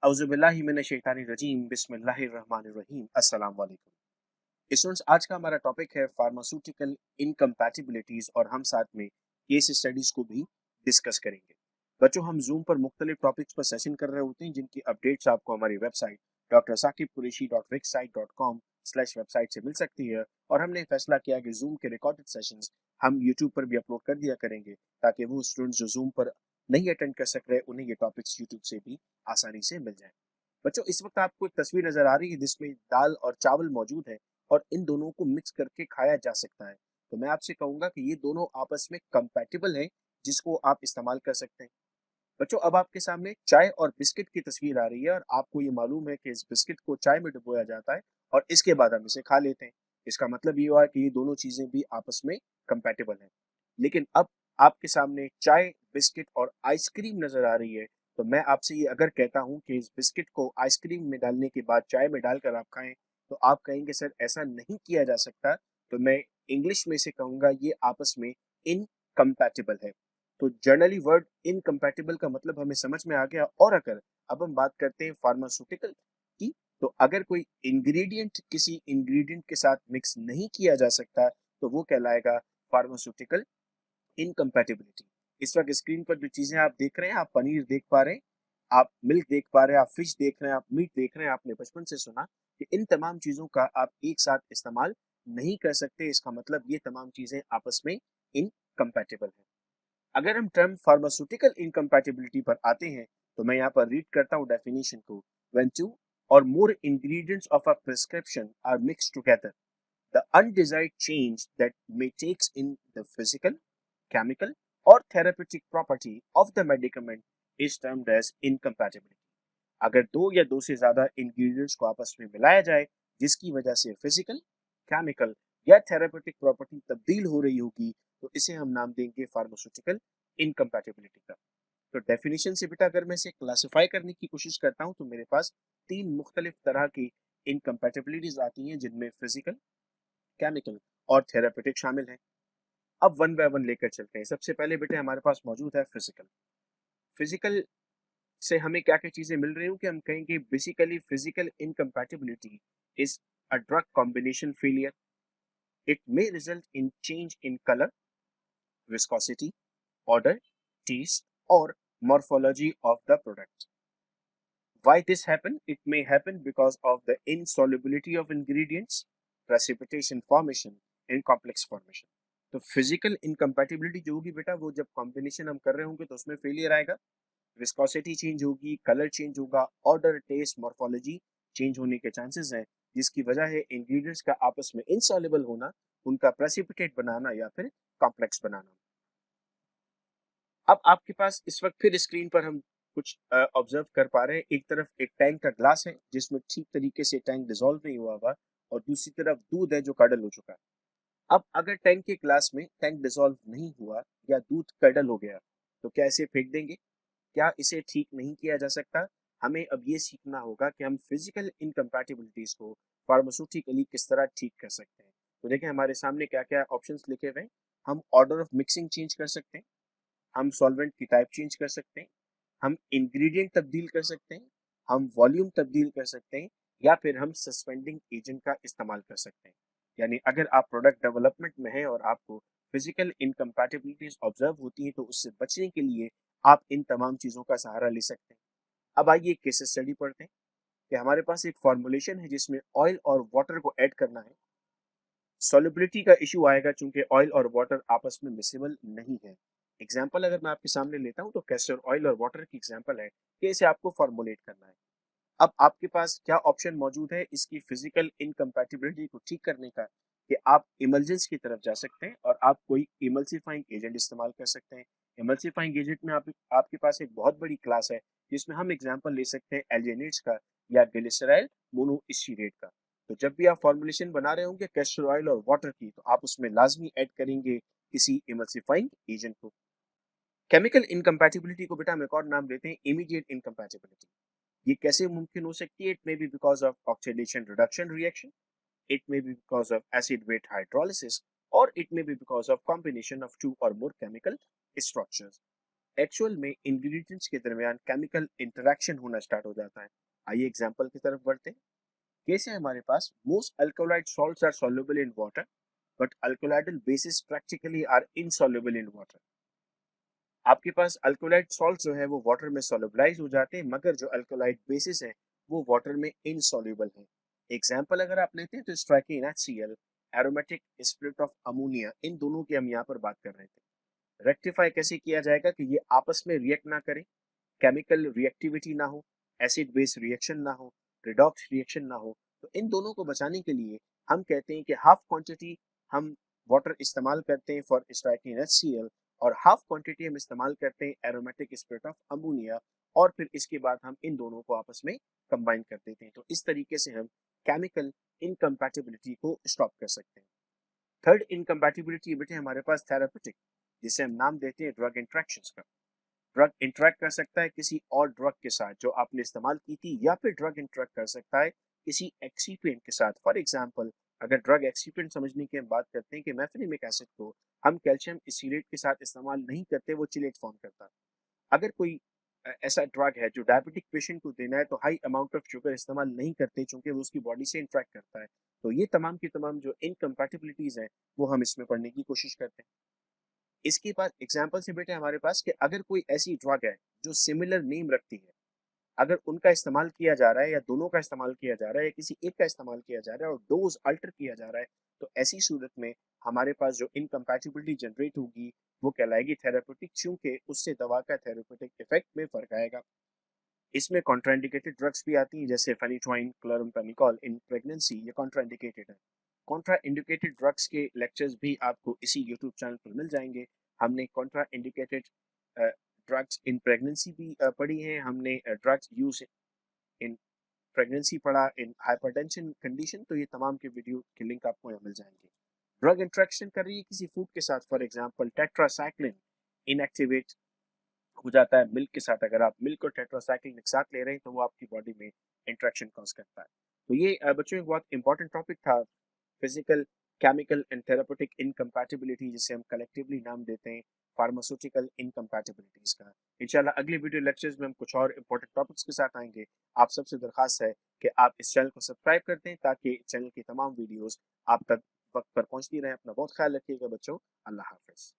औज़ुबिल्लाहिमिनश्शैतानिर्रजीम बिस्मिल्लाहिर्रहमानिर्रहीम अस्सलाम वालेकुम। स्टूडेंट्स, आज का हमारा टॉपिक है फार्मास्यूटिकल इनकम्पैटिबिलिटीज और हम साथ में केस स्टडीज को भी डिस्कस करेंगे। बच्चों, हम जूम पर मुख्तलिफ टॉपिक्स पर सेशन कर रहे होते हैं जिनकी अपडेट्स आपको हमारी वेबसाइट drsakiबकुरैशी.wixsite.com/वेबसाइट से मिल सकती है और हमने फैसला किया कि जूम के रिकॉर्डेड सेशंस हम यूट्यूब पर भी अपलोड कर दिया करेंगे ताकि वो स्टूडेंट्स जो जूम पर नहीं अटेंड कर सक रहे उन्हें ये टॉपिक्स यूट्यूब से भी आसानी से मिल जाए। बच्चों, इस वक्त आपको एक तस्वीर नजर आ रही है जिसमें दाल और चावल मौजूद है और इन दोनों को मिक्स करके खाया जा सकता है। तो मैं आपसे कहूंगा कि ये दोनों आपस में कंपैटिबल हैं जिसको आप इस्तेमाल कर सकते हैं। बच्चों, अब आपके सामने चाय और बिस्किट की तस्वीर आ रही है और आपको ये मालूम है कि इस बिस्किट को चाय में डुबोया जाता है और इसके बाद हम इसे खा लेते हैं। इसका मतलब ये हुआ कि ये दोनों चीजें भी आपस में कंपैटिबल हैं। लेकिन अब आपके सामने चाय, बिस्किट और आइसक्रीम नजर आ रही है। तो मैं आपसे ये अगर कहता हूँ कि इस बिस्किट को आइसक्रीम में डालने के बाद चाय में डालकर आप खाएं, तो आप कहेंगे सर ऐसा नहीं किया जा सकता। तो मैं इंग्लिश में से कहूंगा ये आपस में इनकम्पैटिबल है। तो जनरली वर्ड इनकम्पैटिबल का मतलब हमें समझ में आ गया। और अगर अब हम बात करते हैं फार्मास्यूटिकल की, तो अगर कोई इंग्रेडिएंट किसी इंग्रेडिएंट के साथ मिक्स नहीं किया जा सकता तो वो कहलाएगा फार्मास्यूटिकल इनकम्पैटिबिलिटी। इस वक्त स्क्रीन पर जो चीजें आप देख रहे हैं, आप पनीर देख पा रहे हैं, आप मिल्क देख पा रहे हैं, आप फिश देख रहे हैं, आप मीट देख रहे हैं। आपने बचपन से सुना कि इन तमाम चीजों का आप एक साथ इस्तेमाल नहीं कर सकते। इसका मतलब ये तमाम चीजें आपस में इनकम्पैटिबल है। अगर हम टर्म फार्मास्यूटिकल इनकम्पैटिबिलिटी पर आते हैं तो मैं यहाँ पर रीड करता हूँ डेफिनेशन को। When two or more ingredients of a prescription are mixed together, the undesired change that may takes in the physical, chemical, or therapeutic property of the medicament is termed as incompatibility. अगर दो या दो से ज्यादा ingredients को आपस में मिलाया जाए जिसकी वजह से फिजिकल, केमिकल या थेरेपेटिक प्रॉपर्टी तब्दील हो रही होगी, तो इसे हम नाम देंगे फार्मास्यूटिकल इनकम्पैटिबिलिटी का। तो डेफिनेशन से बेटा अगर मैं इसे क्लासिफाई करने की कोशिश करता हूं तो मेरे पास तीन मुख्तलिफ तरह की इनकम्पैटिबिलिटीज आती हैं जिनमें फिजिकल, केमिकल और थेरापेटिक शामिल हैं। अब वन बाय वन लेकर चलते हैं। सबसे पहले बेटे हमारे पास मौजूद है फिजिकल। फिजिकल से हमें क्या क्या चीजें मिल रही हूँ कि हम कहेंगे basically physical incompatibility is a drug combination failure. It may result in change in colour, viscosity, odour, taste और morphology of the product. Why this happen? It may happen because of the insolubility of ingredients, precipitation formation and complex formation. तो physical incompatibility जो होगी बेटा वो जब combination हम कर रहे होंगे तो उसमें फेलियर आएगा, विस्कोसिटी चेंज होगी, कलर चेंज होगा, ऑर्डर, टेस्ट, मॉर्फोलॉजी चेंज होने के चांसेस हैं जिसकी वजह है इंग्रेडिएंट्स का आपस में इनसॉल्युबल होना, उनका प्रेसिपिटेट बनाना या फिर कॉम्प्लेक्स बनाना। अब आपके पास इस वक्त फिर स्क्रीन पर हम कुछ ऑब्जर्व कर पा रहे हैं। एक तरफ एक टैंक का ग्लास है जिसमें ठीक तरीके से टैंक डिसॉल्व नहीं हुआ हुआ और दूसरी तरफ दूध है जो कडल हो चुका है। अब अगर टैंक के ग्लास में टैंक डिसॉल्व नहीं हुआ या दूध कडल हो गया तो क्या इसे फेंक देंगे? क्या इसे ठीक नहीं किया जा सकता? हमें अब ये सीखना होगा कि हम फिजिकल इनकम्पैटिबिलिटीज को फार्मास्यूटिकली किस तरह ठीक कर सकते हैं। तो देखें हमारे सामने क्या क्या ऑप्शंस लिखे हुए हैं। हम ऑर्डर ऑफ मिक्सिंग चेंज कर सकते हैं, हम सॉल्वेंट की टाइप चेंज कर सकते हैं, हम इंग्रेडिएंट तब्दील कर सकते हैं, हम वॉल्यूम तब्दील कर सकते हैं या फिर हम सस्पेंडिंग एजेंट का इस्तेमाल कर सकते हैं। यानी अगर आप प्रोडक्ट डेवलपमेंट में हैं और आपको फिजिकल इनकम्पैटिबिलिटीज ऑब्जर्व होती हैं तो उससे बचने के लिए आप इन तमाम चीज़ों का सहारा ले सकते हैं। अब आइए केस स्टडी पढ़ते हैं कि हमारे पास एक फॉर्मुलेशन है जिसमें ऑयल और वाटर को ऐड करना है। सॉल्युबिलिटी का इशू आएगा चूंकि ऑयल और वाटर आपस में मिसेबल नहीं है। एग्जाम्पल अगर मैं आपके सामने लेता हूं तो कैस्टर ऑयल और वाटर की एग्जाम्पल है कि इसे आपको फॉर्मुलेट करना है। अब आपके पास क्या ऑप्शन मौजूद है इसकी फिजिकल इनकम्पैटिबिलिटी को ठीक करने का कि आप इमल्जेंस की तरफ जा सकते हैं और आप कोई इमल्सिफाइंग एजेंट इस्तेमाल कर सकते हैं। इमल्सिफाइंग एजेंट में आपके पास एक बहुत बड़ी क्लास है जिसमें हम एग्जाम्पल ले सकते हैं एल्जेनेट्स का या ग्लिसरॉल मोनोइस्टीरेट का। तो जब भी आप फॉर्मुलेशन बना रहे होंगे कैस्टर ऑयल और वाटर की तो आप उसमें लाजमी ऐड करेंगे किसी इमल्सिफाइंग एजेंट को। केमिकल इनकम्पैटिबिलिटी को बेटा हम एक और नाम देते हैं इमीडिएट इनकम्पैटिबिलिटी। ये कैसे मुमकिन हो सकती है? It may be because of oxidation reduction reaction, it may be because of acid weight hydrolysis, or it may be because of combination of two or more chemical structures. Actual में ingredients के दरमियान chemical interaction होना start हो जाता है। आइए example की तरफ बढ़ते हैं। कैसे हमारे पास most alkaloid salts are soluble in water but alkaloidal bases practically are insoluble in water. आपके पास अल्कोलाइड सॉल्ट जो है वो वाटर में सोलुबलाइज हो जाते हैं, मगर जो अल्कोलाइड बेसिस है वो वाटर में इनसॉल्युबल है। एग्जांपल अगर आप लेते हैं तो strychnine HCl, aromatic spirit of ammonia, इन दोनों की हम यहाँ पर बात कर रहे थे। रेक्टिफाई कैसे किया जाएगा कि ये आपस में रिएक्ट ना करें, केमिकल रिएक्टिविटी ना हो, एसिड बेस रिएक्शन ना हो, रिडॉक्स रिएक्शन ना हो। तो इन दोनों को बचाने के लिए हम कहते हैं कि हाफ क्वांटिटी हम वाटर इस्तेमाल करते हैं फॉर स्ट्राइकिन HCl और हाफ क्वांटिटी हम इस्तेमाल करते हैं एरोमेटिक स्पिरिट ऑफ अमोनिया, और फिर इसके बाद हम इन दोनों को आपस में कंबाइन कर देते हैं। तो इस तरीके से हम केमिकल इनकम्पैटिबिलिटी को स्टॉप कर सकते हैं। थर्ड इनकम्पैटिबिलिटी बेटे हमारे पास थेरापेटिक, जिसे हम नाम देते हैं ड्रग इंट्रैक्शंस का। ड्रग इंटरेक्ट कर सकता है किसी और ड्रग के साथ जो आपने इस्तेमाल की थी, या फिर ड्रग इंटरेक्ट कर सकता है किसी एक्सीपिएंट के साथ। फॉर एग्जांपल, अगर ड्रग एक्सीपिएंट समझने की हम बात करते हैं कि मेफेनिमिक एसिड को हम कैल्शियम इसीलेट के साथ इस्तेमाल नहीं करते, वो चिलेट फॉर्म करता है। अगर कोई ऐसा ड्रग है जो डायबिटिक पेशेंट को देना है तो हाई अमाउंट ऑफ शुगर इस्तेमाल नहीं करते, चूंकि वो उसकी बॉडी से इंटरेक्ट करता है। तो ये तमाम की तमाम जो इनकम्पैटिबिलिटीज हैं वो हम इसमें पढ़ने की कोशिश करते हैं। इसके बाद एग्जाम्पल से बेटे हमारे पास कि अगर कोई ऐसी ड्रग है जो सिमिलर नेम रखती है, अगर उनका इस्तेमाल किया जा रहा है या दोनों का इस्तेमाल किया जा रहा है या किसी एक का इस्तेमाल किया जा रहा है और डोज अल्टर किया जा रहा है, तो ऐसी सूरत में हमारे पास जो इनकम्पैटिबिलिटी जनरेट होगी वो कहलाएगी थेरापेटिक, चूंकि उससे दवा का थेरापेटिक इफेक्ट में फर्क आएगा। इसमें कॉन्ट्राइंडिकेटेड ड्रग्स भी आती हैं, जैसे फेनिट्रोइन, क्लोरामफेनिकॉल इन प्रेगनेंसी, ये कॉन्ट्राइंडिकेटेड है। कॉन्ट्राइंडिकेटेड ड्रग्स के लेक्चर्स भी आपको इसी यूट्यूब चैनल पर मिल जाएंगे। हमने कॉन्ट्राइंडिकेटेड ड्रग्स इन प्रेगनेंसी भी पढ़ी हैं, हमने ड्रग्स यूज इन प्रेगनेंसी पढ़ा, इन हाइपरटेंशन कंडीशन, तो ये तमाम के वीडियो के लिंक आपको यहाँ मिल जाएंगे। ड्रग इंट्रैक्शन कर रही है किसी फूड के साथ, फॉर एग्जांपल टेट्रासाइक्लिन इनएक्टिवेट हो जाता है मिल्क के साथ। अगर आप मिल्क और टेट्रासाइक्लिन एक साथ ले रहे हैं तो वो आपकी बॉडी में इंट्रैक्शन कॉज करता है। तो ये बच्चों एक बहुत इंपॉर्टेंट टॉपिक था, physical, chemical and therapeutic incompatibility, जिसे हम कलेक्टिवली नाम देते हैं फार्मास्यूटिकल इनकम्पैटिबिलिटीज का। इंशाल्लाह अगले वीडियो लेक्चर्स में हम कुछ और इंपॉर्टेंट टॉपिक्स के साथ आएंगे। आप सबसे दरखास्त है कि आप इस चैनल को सब्सक्राइब कर दें ताकि चैनल की तमाम वीडियोस आप तक वक्त पर पहुंचती रहें। अपना बहुत ख्याल रखिएगा बच्चों। अल्लाह हाफिज।